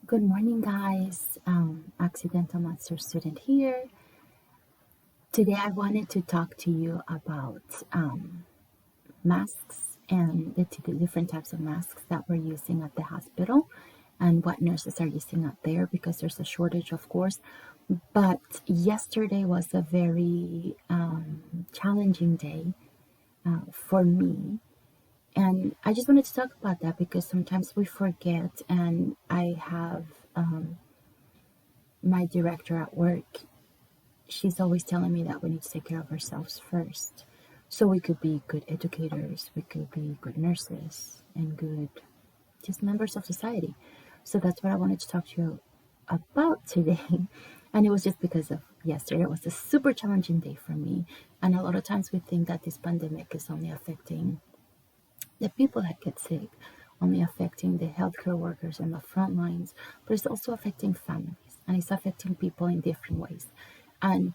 Good morning, guys. Accidental Master Student here. Today, I wanted to talk to you about masks and the different types of masks that we're using at the hospital and what nurses are using out there because there's a shortage, of course. But yesterday was a very challenging day for me. And I just wanted to talk about that because sometimes we forget, and I have my director at work, she's always telling me that we need to take care of ourselves first. So we could be good educators, we could be good nurses, and good just members of society. So that's what I wanted to talk to you about today. And it was just because of yesterday. It was a super challenging day for me. And a lot of times we think that this pandemic is only affecting the people that get sick, only affecting the healthcare workers on the front lines, but it's also affecting families and it's affecting people in different ways. And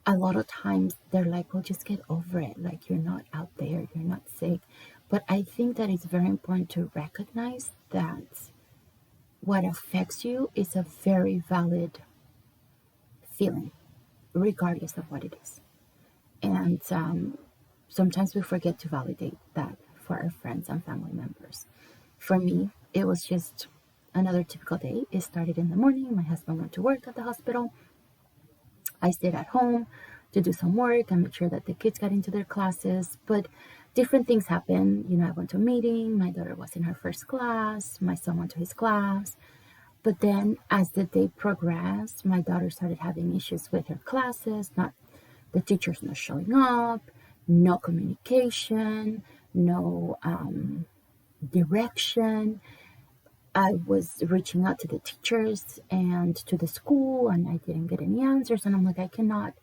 a lot of times they're like, well, just get over it. Like, you're not out there, you're not sick. But I think that it's very important to recognize that what affects you is a very valid feeling, regardless of what it is. And sometimes we forget to validate that for our friends and family members. For me, it was just another typical day. It started in the morning. My husband went to work at the hospital. I stayed at home to do some work and make sure that the kids got into their classes. But different things happened. I went to a meeting. My daughter was in her first class. My son went to his class. But then as the day progressed, my daughter started having issues with her classes, not the teachers not showing up, no communication, no direction. I was reaching out to the teachers and to the school, and I didn't get any answers. And I'm like, I cannot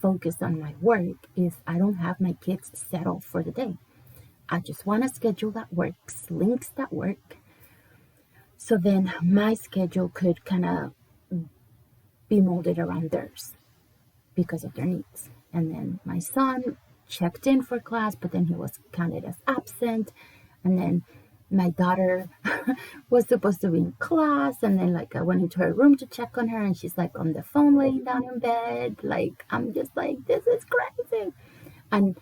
focus on my work if I don't have my kids settled for the day. I just want a schedule that works, links that work. So then my schedule could kind of be molded around theirs because of their needs. And then my son checked in for class, but then he was counted as absent. And then my daughter was supposed to be in class, and then I went into her room to check on her, and she's on the phone laying down in bed. I'm just like, this is crazy. And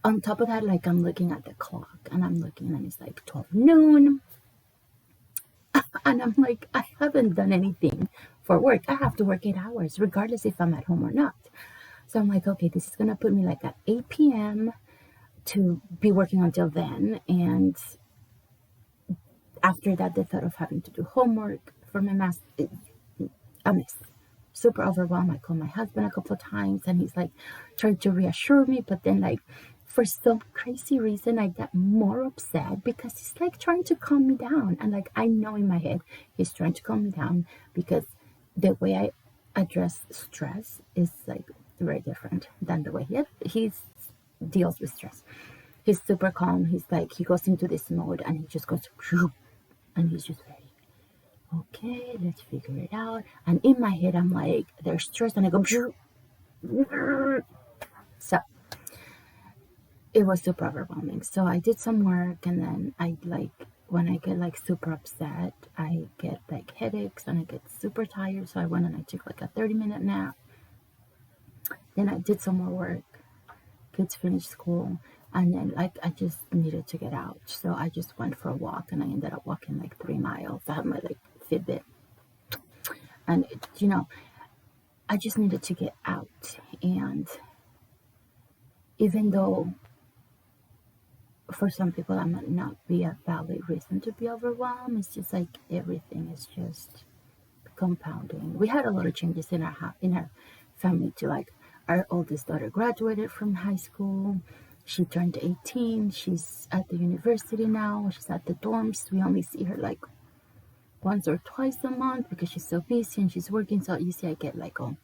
on top of that, I'm looking at the clock, and I'm looking, and it's 12 noon. And I'm like, I haven't done anything for work. I have to work 8 hours, regardless if I'm at home or not. So I'm like, okay, this is gonna put me at 8 p.m. to be working until then. And after that, the thought of having to do homework for my math, a mess. Super overwhelmed. I called my husband a couple of times, and he's trying to reassure me, but then for some crazy reason I get more upset because he's trying to calm me down, and I know in my head he's trying to calm me down because the way I address stress is very different than the way he deals with stress. He's super calm. He's he goes into this mode and he just goes and he's just ready. Okay, let's figure it out. And in my head I'm like, they're stressed, and I go so it was super overwhelming. So I did some work, and then I when I get super upset, I get headaches and I get super tired. So I went and I took a 30-minute nap. Then I did some more work. Kids finished school, and then I just needed to get out. So I just went for a walk, and I ended up walking 3 miles. I had my Fitbit, and I just needed to get out. And even though for some people that might not be a valid reason to be overwhelmed, it's just everything is just compounding. We had a lot of changes in our family too. Our oldest daughter graduated from high school. She turned 18. She's at the university now. She's at the dorms. We only see her once or twice a month because she's so busy and she's working. So you see, I get all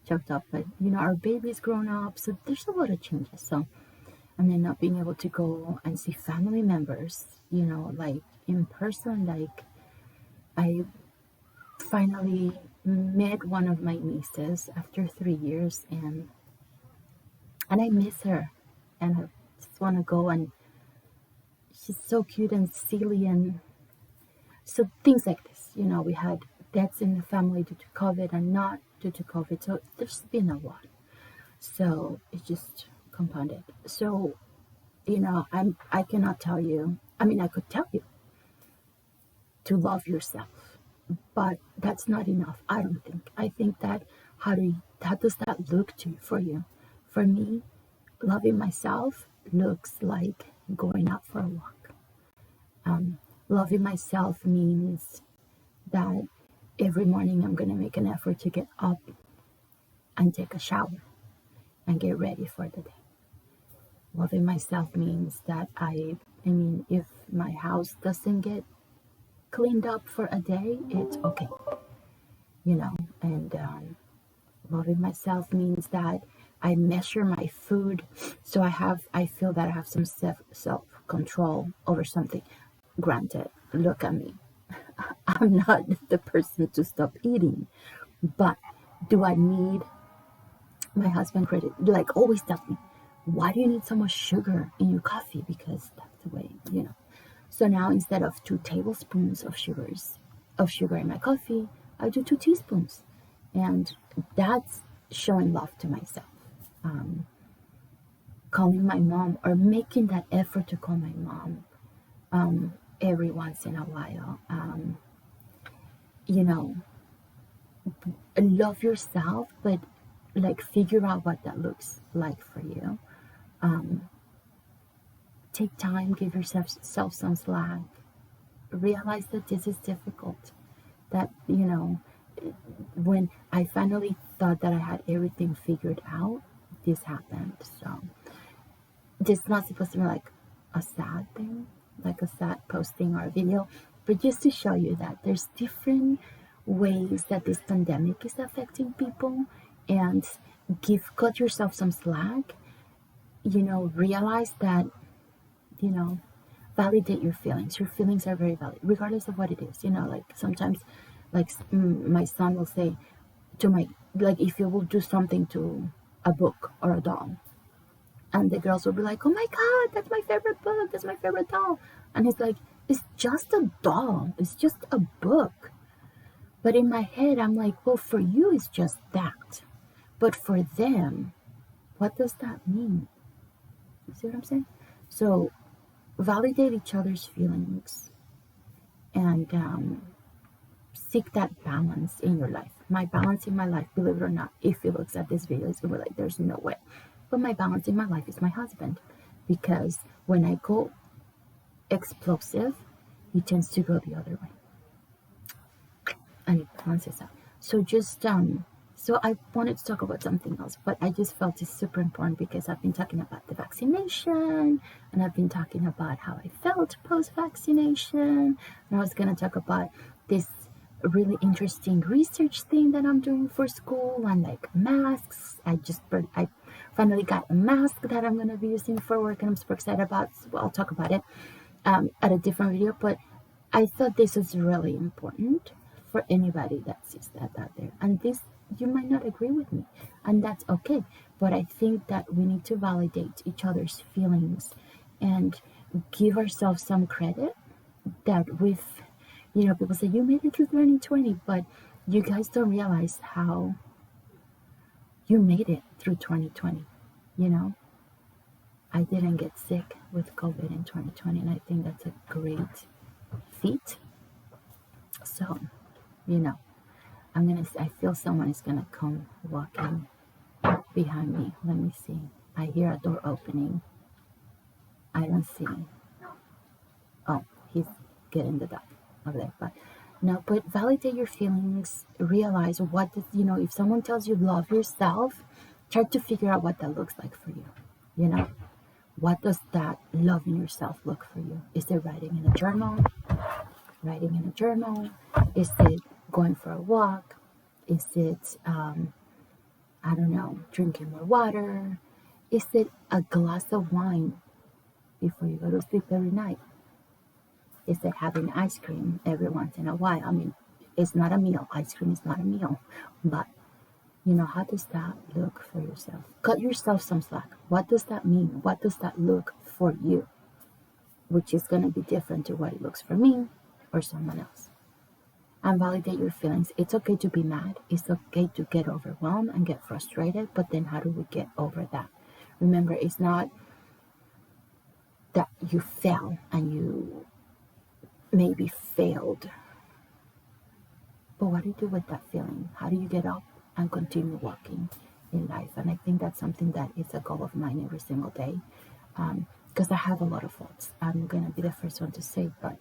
choked up. But our baby's grown up, so there's a lot of changes. So, and then not being able to go and see family members, in person. I finally met one of my nieces after 3 years, and I miss her, and I just want to go, and she's so cute and silly, and so things like this, We had deaths in the family due to COVID and not due to COVID. So there's been a lot. So it's just compounded. So, I cannot tell you. I mean, I could tell you to love yourself, but that's not enough. I don't think. I think that how does that look for you? For me, loving myself looks like going out for a walk. Loving myself means that every morning I'm going to make an effort to get up and take a shower and get ready for the day. Loving myself means that I mean, if my house doesn't get cleaned up for a day, it's okay, and loving myself means that I measure my food, so I feel that I have some self control over something. Granted, look at me. I'm not the person to stop eating, but do I need my husband credit? Like always tells me, why do you need so much sugar in your coffee? Because that's the way. So now instead of 2 tablespoons of sugar in my coffee, I do 2 teaspoons, and that's showing love to myself. Calling my mom or making that effort to call my mom every once in a while. Love yourself, but like figure out what that looks like for you. Take time, give yourself some slack. Realize that this is difficult. That, when I finally thought that I had everything figured out, this happened. So this is not supposed to be like a sad thing, like a sad posting or a video, but just to show you that there's different ways that this pandemic is affecting people, and cut yourself some slack. Realize that, validate your feelings. Your feelings are very valid, regardless of what it is. Like sometimes, like my son will say to like if you will do something to a book or a doll, and the girls will be like, oh my God, that's my favorite book, that's my favorite doll. And he's like, it's just a doll, it's just a book. But in my head, I'm like, well, for you, it's just that. But for them, what does that mean? You see what I'm saying? So validate each other's feelings, and seek that balance in your life. My balance in my life, believe it or not, if he looks at this video, he's gonna be like, there's no way. But my balance in my life is my husband, because when I go explosive, he tends to go the other way, and it balances out. So so I wanted to talk about something else, but I just felt it's super important because I've been talking about the vaccination, and I've been talking about how I felt post-vaccination, and I was going to talk about this really interesting research thing that I'm doing for school on like masks. I finally got a mask that I'm going to be using for work, and I'm super excited about. So I'll talk about it at a different video, but I thought this was really important for anybody that sees that out there. And this, you might not agree with me, and that's okay. But I think that we need to validate each other's feelings and give ourselves some credit that people say you made it through 2020, but you guys don't realize how you made it through 2020. I didn't get sick with COVID in 2020, and I think that's a great feat. So, I feel someone is gonna come walking behind me. Let me see. I hear a door opening. I don't see. Oh, he's getting the dog over there. But validate your feelings. Realize if someone tells you love yourself, try to figure out what that looks like for you. What does that loving yourself look for you? Is it writing in a journal? Is it going for a walk? Is it, I don't know, drinking more water? Is it a glass of wine before you go to sleep every night? Is it having ice cream every once in a while? I mean, it's not a meal. Ice cream is not a meal. But, how does that look for yourself? Cut yourself some slack. What does that mean? What does that look for you? Which is going to be different to what it looks for me or someone else. and validate your feelings. It's okay to be mad. It's okay to get overwhelmed and get frustrated. But then how do we get over that? Remember, it's not that you fell and you maybe failed. But what do you do with that feeling? How do you get up and continue walking in life? And I think that's something that is a goal of mine every single day. Because I have a lot of faults. I'm going to be the first one to say, but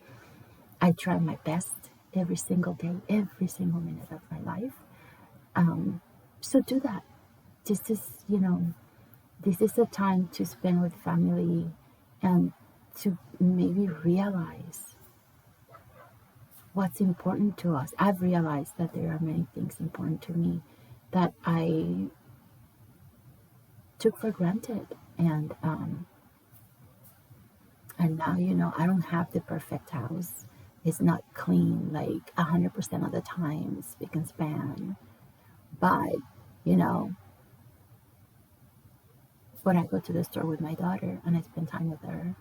I try my best every single day, every single minute of my life. So do that. This is, this is a time to spend with family and to maybe realize what's important to us. I've realized that there are many things important to me that I took for granted. And now, I don't have the perfect house. It's not clean like 100% of the time, spick and span. But, when I go to the store with my daughter and I spend time with her,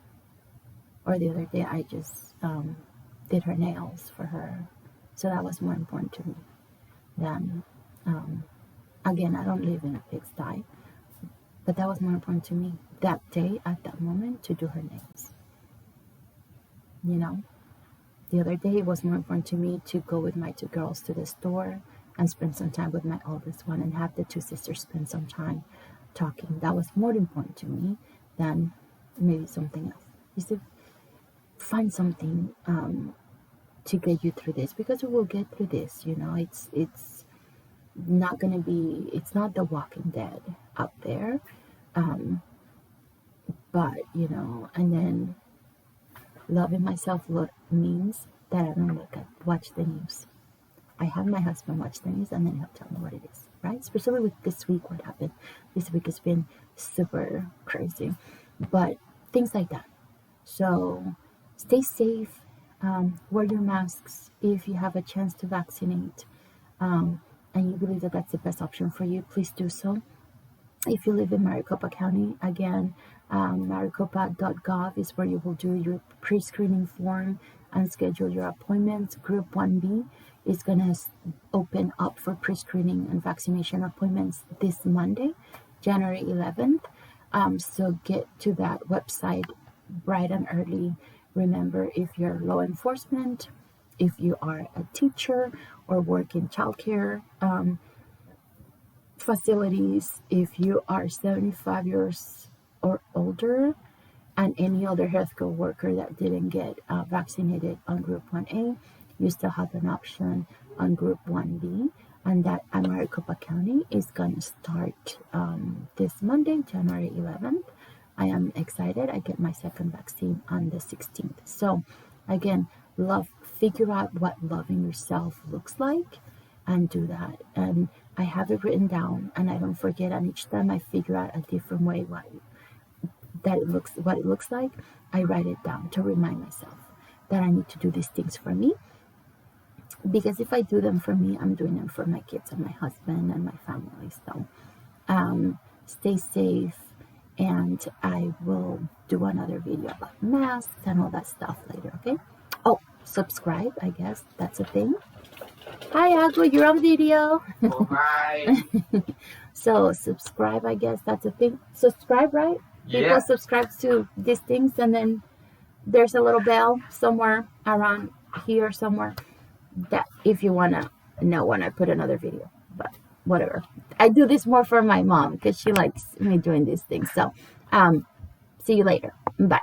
or the other day I just did her nails for her. So that was more important to me than, again, I don't live in a pigsty, but that was more important to me that day at that moment to do her nails. The other day it was more important to me to go with my two girls to the store and spend some time with my oldest one and have the two sisters spend some time talking. That was more important to me than maybe something else. You should find something to get you through this, because we will get through this. It's not gonna be. It's not The Walking Dead out there, but and then loving myself means that I don't watch the news. I have my husband watch the news and then he'll tell me what it is, right? Especially with this week, what happened. This week has been super crazy, but things like that. So stay safe, wear your masks if you have a chance to vaccinate, and you believe that that's the best option for you, please do so. If you live in Maricopa County, again, maricopa.gov is where you will do your pre-screening form and schedule your appointments. Group 1B is going to open up for pre-screening and vaccination appointments this Monday, January 11th. So get to that website bright and early. Remember, if you're law enforcement, if you are a teacher or work in childcare facilities, if you are 75 years or older, and any other healthcare worker that didn't get vaccinated on Group 1A, you still have an option on Group 1B, and that at Maricopa County is going to start this Monday, January 11th. I am excited. I get my second vaccine on the 16th. So again, figure out what loving yourself looks like and do that. And I have it written down and I don't forget. And each time I figure out a different way what it looks like, I write it down to remind myself that I need to do these things for me. Because if I do them for me, I'm doing them for my kids and my husband and my family. So stay safe, and I will do another video about masks and all that stuff later, okay? Oh, subscribe, I guess that's a thing. Hi, Agua, you're on video. Oh, hi. So subscribe, I guess that's a thing. Subscribe, right? Yeah. People subscribe to these things, and then there's a little bell somewhere around here somewhere that if you want to know when I put another video. But whatever. I do this more for my mom because she likes me doing these things. So see you later. Bye.